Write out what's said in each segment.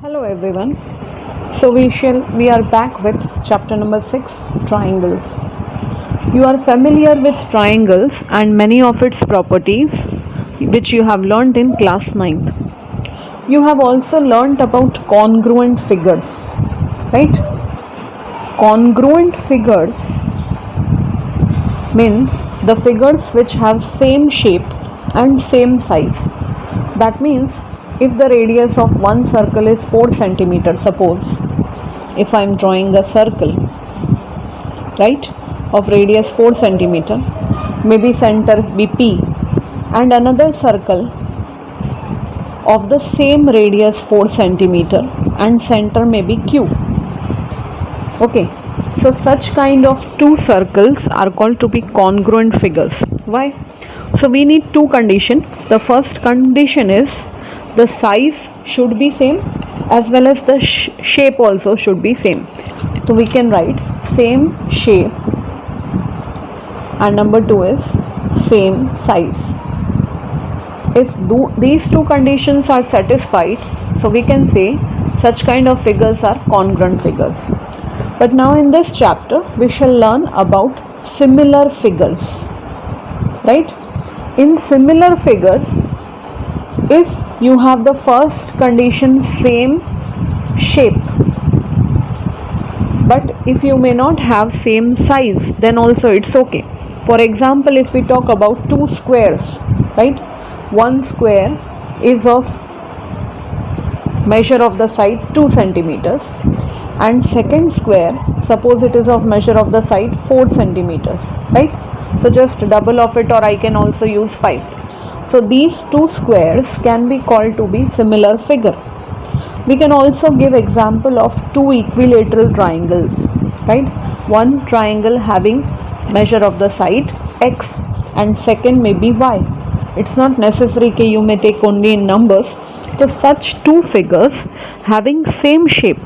Hello everyone. We are back with chapter number 6, triangles. You are familiar with triangles and many of its properties which you have learnt in class 9th. You have also learnt about congruent figures, right? Congruent figures means the figures which have same shape and same size. That means if the radius of one circle is 4 centimeters, suppose if I am drawing a circle, right, of radius 4 centimeter, maybe center be P, and another circle of the same radius 4 centimeter and center may be Q. Okay, so such kind of two circles are called to be congruent figures. Why? So we need two conditions. The first condition is the size should be same as well as the shape also should be same. So we can write same shape and number 2 is same size. If these two conditions are satisfied, so we can say such kind of figures are congruent figures. But now in this chapter we shall learn about similar figures, right? In similar figures, if you have the first condition same shape, but if you may not have same size, then also it's okay. For example, if we talk about two squares, right? One square is of measure of the side 2 centimeters and second square, suppose it is of measure of the side 4 centimeters, right? So just double of it, or I can also use 5. So these two squares can be called to be similar figure. We can also give example of two equilateral triangles, right? One triangle having measure of the side x and second may be y. It's not necessary that you may take only in numbers. So such two figures having same shape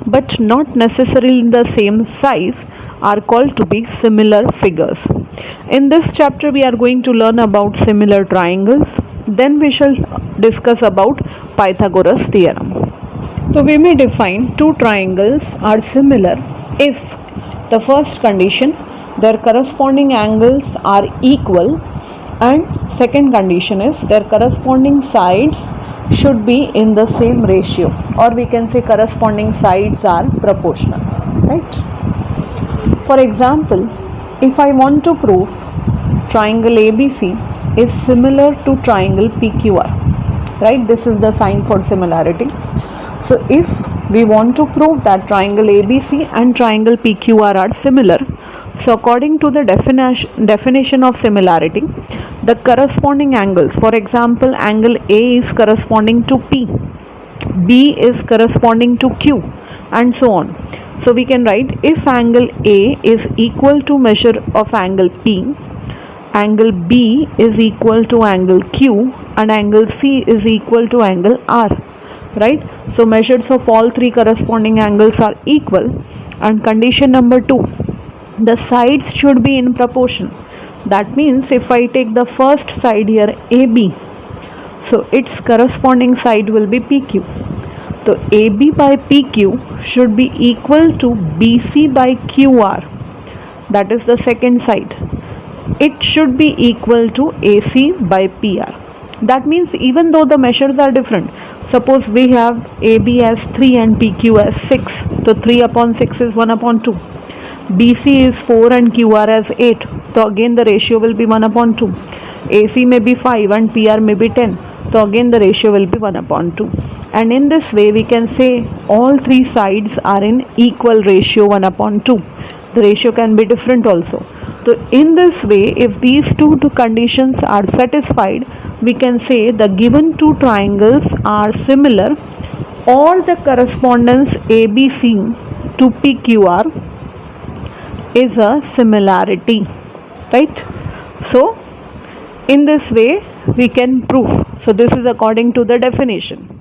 but not necessarily in the same size are called to be similar figures. In this chapter we are going to learn about similar triangles. Then we shall discuss about Pythagoras theorem. So we may define two triangles are similar if the first condition their corresponding angles are equal, and second condition is their corresponding sides should be in the same ratio, or we can say corresponding sides are proportional, right? For example, if I want to prove triangle ABC is similar to triangle PQR, right? This is the sign for similarity. So if we want to prove that triangle ABC and triangle PQR are similar, so according to the definition of similarity, the corresponding angles, for example, angle A is corresponding to P, B is corresponding to Q, and so on. So we can write if angle A is equal to measure of angle P, angle B is equal to angle Q, and angle C is equal to angle R, right? So measures of all three corresponding angles are equal. And condition number 2, the sides should be in proportion. That means if I take the first side here AB, so its corresponding side will be PQ. So AB by PQ should be equal to BC by QR. That is the second side. It should be equal to AC by PR. That means even though the measures are different, suppose we have AB as 3 and PQ as 6, so 3 upon 6 is 1 upon 2. BC is 4 and QR as 8, so again the ratio will be 1 upon 2. AC may be 5 and PR may be 10, so again the ratio will be 1 upon 2. And in this way we can say all three sides are in equal ratio 1 upon 2. The ratio can be different also. So in this way, if these two conditions are satisfied, we can say the given two triangles are similar, or the correspondence ABC to PQR is a similarity, right? So in this way we can prove. So this is according to the definition.